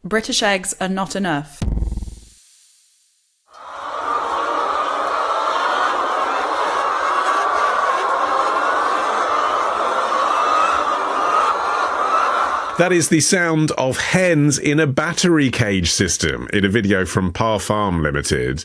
British eggs are not enough. That is the sound of hens in a battery cage system in a video from Par Farm Limited.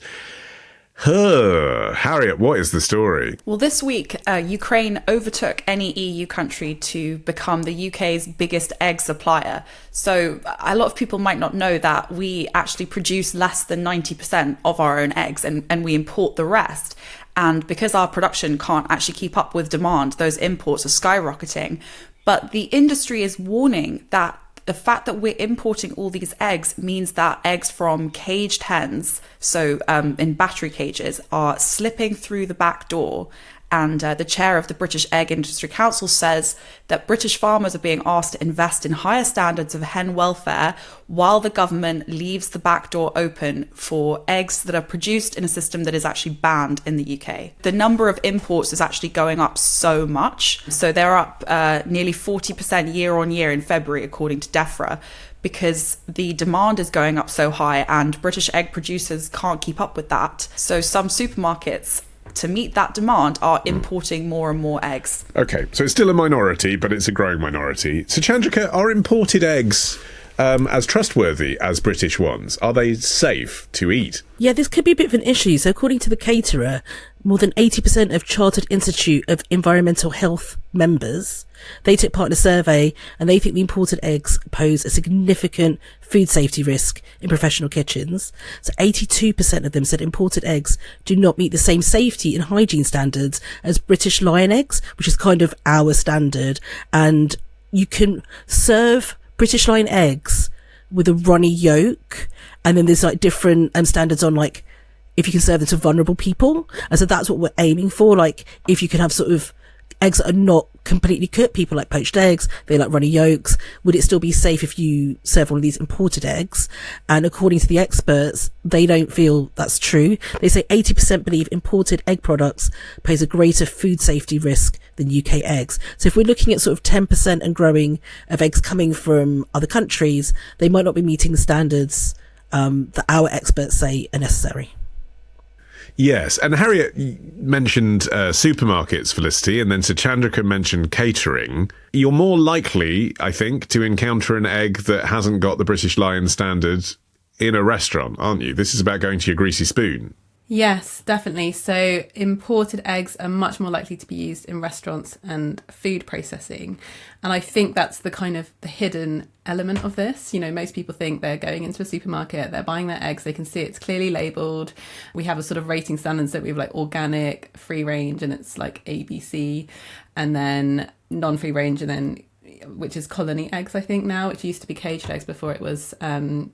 Harriet, what is the story? Well, this week, Ukraine overtook any EU country to become the UK's biggest egg supplier. So a lot of people might not know that we actually produce less than 90% of our own eggs and we import the rest. And because our production can't actually keep up with demand, those imports are skyrocketing. But the industry is warning that the fact that we're importing all these eggs means that eggs from caged hens, so in battery cages, are slipping through the back door. And the chair of the British Egg Industry Council says that British farmers are being asked to invest in higher standards of hen welfare while the government leaves the back door open for eggs that are produced in a system that is actually banned in the UK. The number of imports is actually going up so much. So they're up nearly 40% year on year in February, according to DEFRA, because the demand is going up so high and British egg producers can't keep up with that. So some supermarkets, to meet that demand, are importing more and more eggs. Okay, so it's still a minority, but it's a growing minority. Suchandrika, are imported eggs as trustworthy as British ones? Are they safe to eat? Yeah, this could be a bit of an issue. So according to the caterer, more than 80% of Chartered Institute of Environmental Health members, they took part in a survey and they think the imported eggs pose a significant food safety risk in professional kitchens. So 82% of them said imported eggs do not meet the same safety and hygiene standards as British Lion eggs, which is kind of our standard. And you can serve British Lion eggs with a runny yolk, and then there's like different standards on like if you can serve them to vulnerable people. And so that's what we're aiming for. Like if you can have sort of eggs that are not completely cooked, people like poached eggs, they like runny yolks, would it still be safe if you serve one of these imported eggs? And according to the experts, they don't feel that's true. They say 80% believe imported egg products pose a greater food safety risk than UK eggs. So if we're looking at sort of 10% and growing of eggs coming from other countries, they might not be meeting the standards that our experts say are necessary. Yes, and Harriet mentioned supermarkets, Felicity, and then Suchandrika mentioned catering. You're more likely, I think, to encounter an egg that hasn't got the British Lion standard in a restaurant, aren't you? This is about going to your greasy spoon. Yes, definitely. So imported eggs are much more likely to be used in restaurants and food processing. And I think that's the kind of the hidden element of this. You know, most people think they're going into a supermarket, they're buying their eggs, they can see it's clearly labelled. We have a sort of rating standards that we have like organic, free range, and it's like ABC, and then non-free range, and then which is colony eggs, I think now, which used to be caged eggs before it was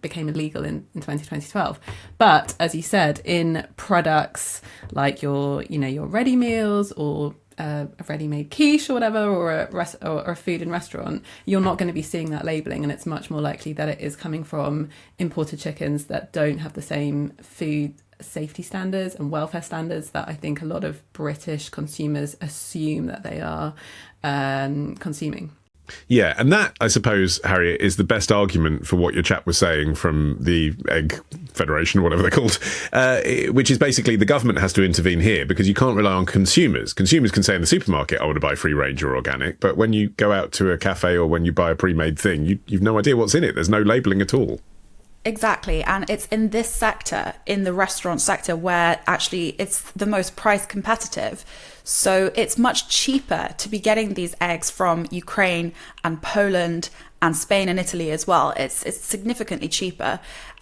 became illegal in 2012. But as you said, in products like your ready meals or a ready-made quiche or whatever, or a food in restaurant, you're not going to be seeing that labelling, and it's much more likely that it is coming from imported chickens that don't have the same food safety standards and welfare standards that I think a lot of British consumers assume that they are consuming. Yeah, and that, I suppose, Harriet, is the best argument for what your chap was saying from the Egg Federation, or whatever they're called, which is basically the government has to intervene here because you can't rely on consumers. Consumers can say in the supermarket, I want to buy free range or organic, but when you go out to a cafe or when you buy a pre-made thing, you've no idea what's in it. There's no labelling at all. Exactly. And it's in this sector, in the restaurant sector, where actually it's the most price competitive. So it's much cheaper to be getting these eggs from Ukraine and Poland and Spain and Italy as well. It's significantly cheaper.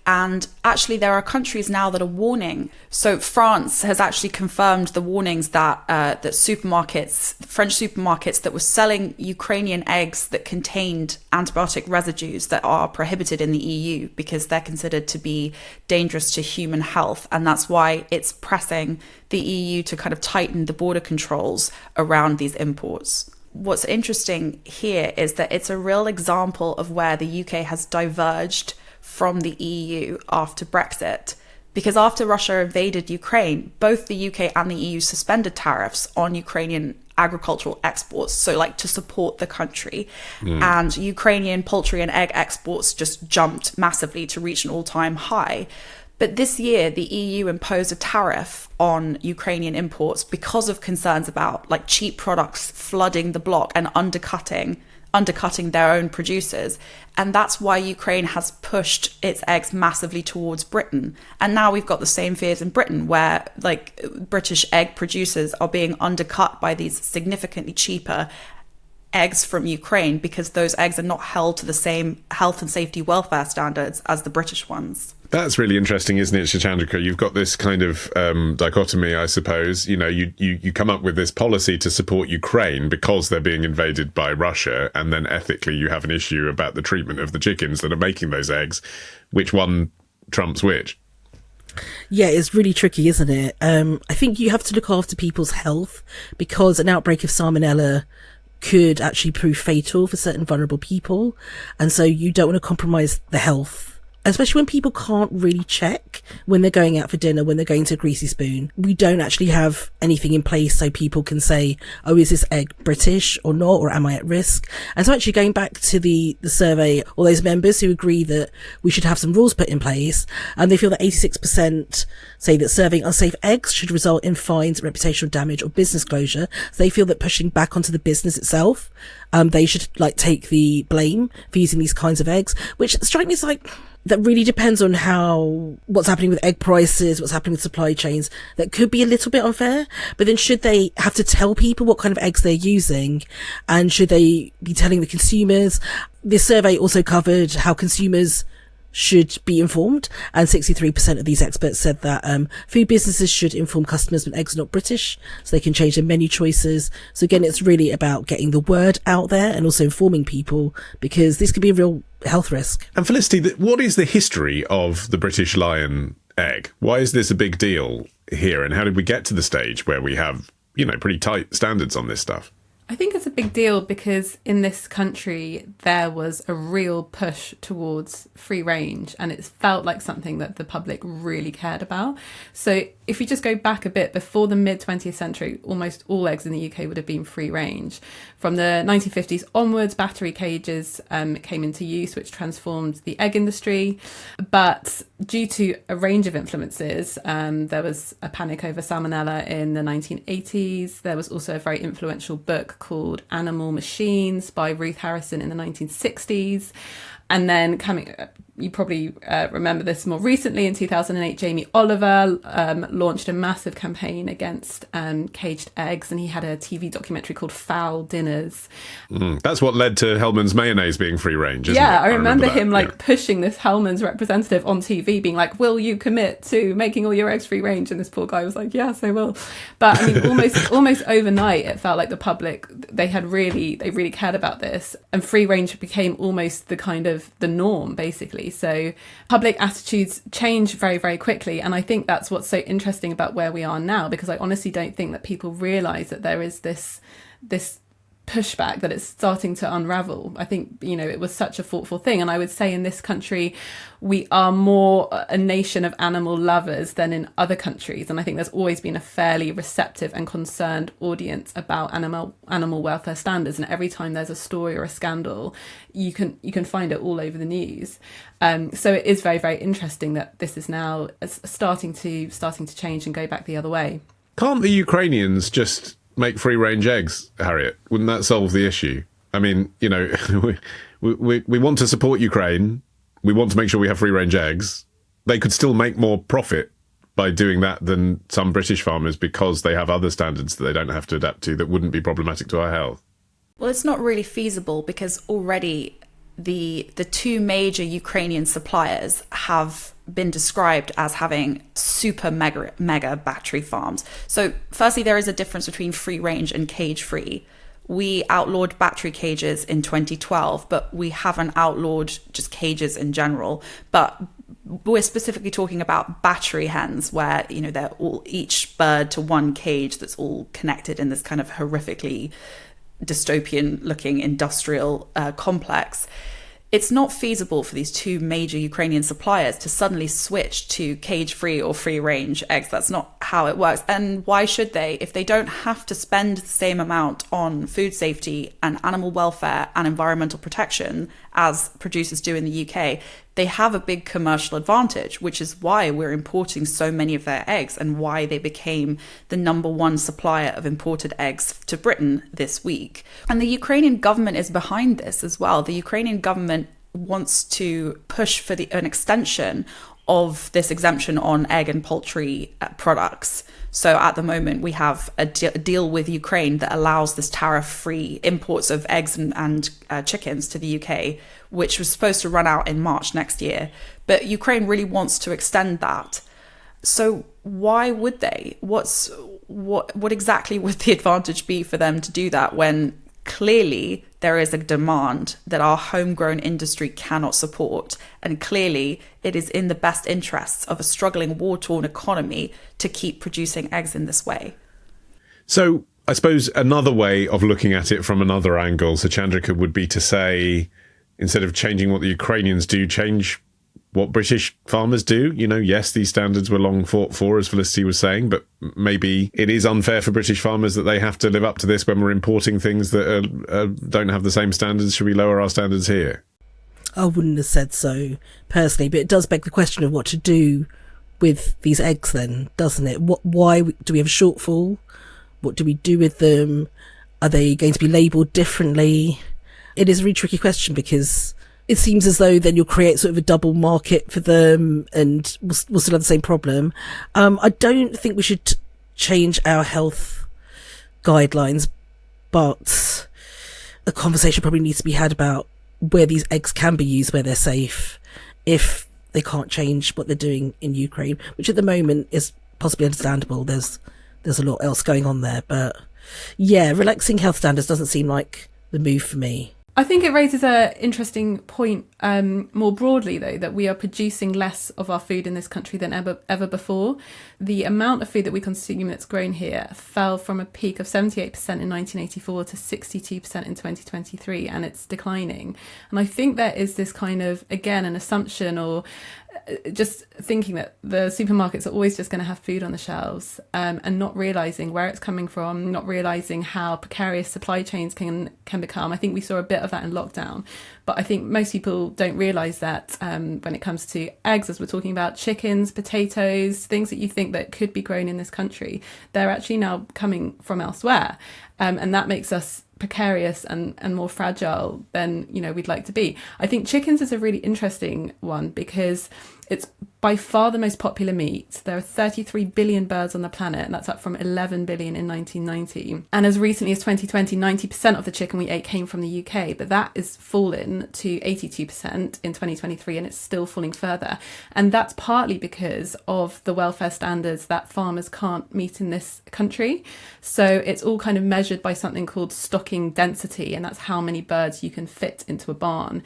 And actually, there are countries now that are warning. So France has actually confirmed the warnings that that French supermarkets that were selling Ukrainian eggs that contained antibiotic residues that are prohibited in the EU because they're considered to be dangerous to human health. And that's why it's pressing the EU to kind of tighten the border controls around these imports. What's interesting here is that it's a real example of where the UK has diverged from the EU after Brexit, because after Russia invaded Ukraine, both the UK and the EU suspended tariffs on Ukrainian agricultural exports, so like to support the country. And Ukrainian poultry and egg exports just jumped massively to reach an all-time high. But this year, the EU imposed a tariff on Ukrainian imports because of concerns about like cheap products flooding the bloc and undercutting their own producers. And that's why Ukraine has pushed its eggs massively towards Britain. And now we've got the same fears in Britain, where like British egg producers are being undercut by these significantly cheaper eggs from Ukraine because those eggs are not held to the same health and safety welfare standards as the British ones. That's really interesting, isn't it, Suchandrika? You've got this kind of dichotomy, I suppose. You know, you come up with this policy to support Ukraine because they're being invaded by Russia, and then ethically you have an issue about the treatment of the chickens that are making those eggs. Which one trumps which? Yeah, it's really tricky, isn't it? I think you have to look after people's health, because an outbreak of salmonella could actually prove fatal for certain vulnerable people. And so you don't want to compromise the health, especially when people can't really check when they're going out for dinner, when they're going to Greasy Spoon. We don't actually have anything in place so people can say, oh, is this egg British or not, or am I at risk? And so actually going back to the survey, all those members who agree that we should have some rules put in place, and they feel that 86% say that serving unsafe eggs should result in fines, reputational damage or business closure. So they feel that pushing back onto the business itself, they should like take the blame for using these kinds of eggs, which strikes me as like, that really depends on what's happening with egg prices, what's happening with supply chains. That could be a little bit unfair. But then should they have to tell people what kind of eggs they're using? And should they be telling the consumers? This survey also covered how consumers should be informed, and 63% of these experts said that food businesses should inform customers when eggs are not British, so they can change their menu choices. So again, it's really about getting the word out there and also informing people, because this could be a real health risk. And Felicity, what is the history of the British lion egg? Why is this a big deal here, and how did we get to the stage where we have, you know, pretty tight standards on this stuff? I think it's a big deal because in this country there was a real push towards free range, and it felt like something that the public really cared about. So if we just go back a bit, before the mid-20th century, almost all eggs in the UK would have been free range. From the 1950s onwards, battery cages came into use, which transformed the egg industry. But due to a range of influences, there was a panic over salmonella in the 1980s. There was also a very influential book called Animal Machines by Ruth Harrison in the 1960s. And then you probably remember this more recently, in 2008, Jamie Oliver launched a massive campaign against caged eggs, and he had a TV documentary called Foul Dinners. That's what led to Hellmann's mayonnaise being free range, isn't it? I remember him pushing this Hellmann's representative on TV, being like, will you commit to making all your eggs free range? And this poor guy was like, yes, I will. But I mean, almost overnight, it felt like the public, they really cared about this, and free range became almost the kind of the norm, basically. So public attitudes change very, very quickly. And I think that's what's so interesting about where we are now, because I honestly don't think that people realise that there is this pushback, that it's starting to unravel. I think, you know, it was such a thoughtful thing. And I would say in this country, we are more a nation of animal lovers than in other countries. And I think there's always been a fairly receptive and concerned audience about animal welfare standards. And every time there's a story or a scandal, you can find it all over the news. So it is very, very interesting that this is now starting to change and go back the other way. Can't the Ukrainians just make free-range eggs, Harriet? Wouldn't that solve the issue? I mean, you know, we want to support Ukraine. We want to make sure we have free-range eggs. They could still make more profit by doing that than some British farmers, because they have other standards that they don't have to adapt to that wouldn't be problematic to our health. Well, it's not really feasible, because already the two major Ukrainian suppliers have been described as having super mega battery farms. So firstly, there is a difference between free range and cage free. We outlawed battery cages in 2012, but we haven't outlawed just cages in general. But we're specifically talking about battery hens, where, you know, they're all each bird to one cage that's all connected in this kind of horrifically dystopian looking industrial complex. it's not feasible for these two major Ukrainian suppliers to suddenly switch to cage-free or free-range eggs. That's not how it works. And why should they? If they don't have to spend the same amount on food safety and animal welfare and environmental protection as producers do in the UK, they have a big commercial advantage, which is why we're importing so many of their eggs and why they became the number one supplier of imported eggs to Britain this week. And the Ukrainian government is behind this as well. The Ukrainian government wants to push for an extension of this exemption on egg and poultry products. So at the moment, we have a deal with Ukraine that allows this tariff-free imports of eggs and chickens to the UK, which was supposed to run out in March next year. But Ukraine really wants to extend that. So why would they? What exactly would the advantage be for them to do that when clearly there is a demand that our homegrown industry cannot support, and clearly it is in the best interests of a struggling war-torn economy to keep producing eggs in this way? So I suppose another way of looking at it from another angle, Suchandrika, would be to say, instead of changing what the Ukrainians do, change what British farmers do. You know, yes, these standards were long fought for, as Felicity was saying, but maybe it is unfair for British farmers that they have to live up to this when we're importing things that don't have the same standards. Should we lower our standards here? I wouldn't have said so personally, but it does beg the question of what to do with these eggs then, doesn't it? Why do we have a shortfall? What do we do with them? Are they going to be labelled differently? It is a really tricky question because it seems as though then you'll create sort of a double market for them and we'll still have the same problem. I don't think we should change our health guidelines, but a conversation probably needs to be had about where these eggs can be used, where they're safe, if they can't change what they're doing in Ukraine, which at the moment is possibly understandable. There's a lot else going on there, but yeah, relaxing health standards doesn't seem like the move for me. I think it raises an interesting point more broadly, though, that we are producing less of our food in this country than ever before. The amount of food that we consume that's grown here fell from a peak of 78% in 1984 to 62% in 2023, and it's declining. And I think there is this kind of, again, an assumption or just thinking that the supermarkets are always just going to have food on the shelves and not realising where it's coming from, not realising how precarious supply chains can become. I think we saw a bit of that in lockdown, but I think most people don't realise that when it comes to eggs, as we're talking about, chickens, potatoes, things that you think that could be grown in this country, they're actually now coming from elsewhere. And that makes us precarious and more fragile than, you know, we'd like to be. I think chickens is a really interesting one because it's by far the most popular meat. There are 33 billion birds on the planet, and that's up from 11 billion in 1990. And as recently as 2020, 90% of the chicken we ate came from the UK, but that is fallen to 82% in 2023, and it's still falling further. And that's partly because of the welfare standards that farmers can't meet in this country. So it's all kind of measured by something called stocking density, and that's how many birds you can fit into a barn.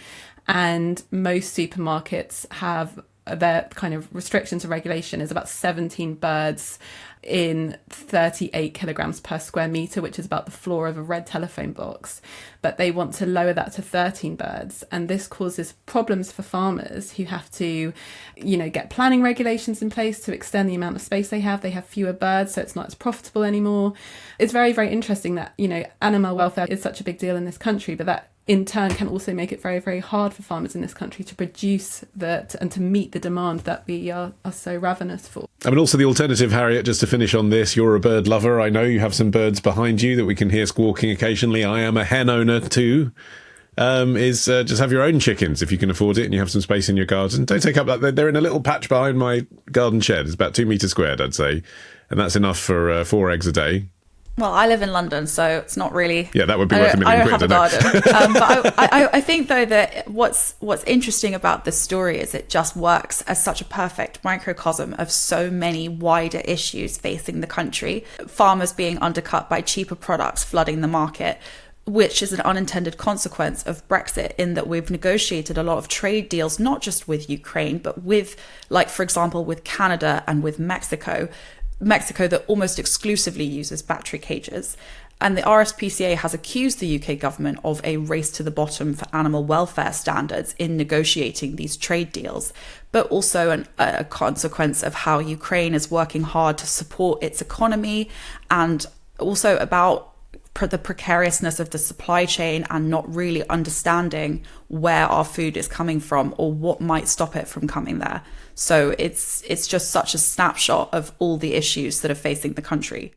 And most supermarkets have their kind of restriction to regulation is about 17 birds in 38 kilograms per square metre, which is about the floor of a red telephone box. But they want to lower that to 13 birds. And this causes problems for farmers who have to, you know, get planning regulations in place to extend the amount of space they have. They have fewer birds, so it's not as profitable anymore. It's very, very interesting that, you know, animal welfare is such a big deal in this country, but that in turn can also make it very, very hard for farmers in this country to produce that and to meet the demand that we are so ravenous for. I mean, also the alternative, Harriet, just to finish on this, you're a bird lover. I know you have some birds behind you that we can hear squawking occasionally. I am a hen owner too. Just have your own chickens if you can afford it and you have some space in your garden. Don't take up that. They're in a little patch behind my garden shed. It's about 2 meters squared, I'd say. And that's enough for 4 eggs a day. Well, I live in London, so it's not really... Yeah, that would be worth £1 million. I don't have a garden. But I think, though, that what's interesting about this story is it just works as such a perfect microcosm of so many wider issues facing the country. Farmers being undercut by cheaper products flooding the market, which is an unintended consequence of Brexit, in that we've negotiated a lot of trade deals, not just with Ukraine, but with, like, for example, with Canada and with Mexico that almost exclusively uses battery cages. And the RSPCA has accused the UK government of a race to the bottom for animal welfare standards in negotiating these trade deals, but also a consequence of how Ukraine is working hard to support its economy, and also about the precariousness of the supply chain and not really understanding where our food is coming from or what might stop it from coming there. So it's just such a snapshot of all the issues that are facing the country.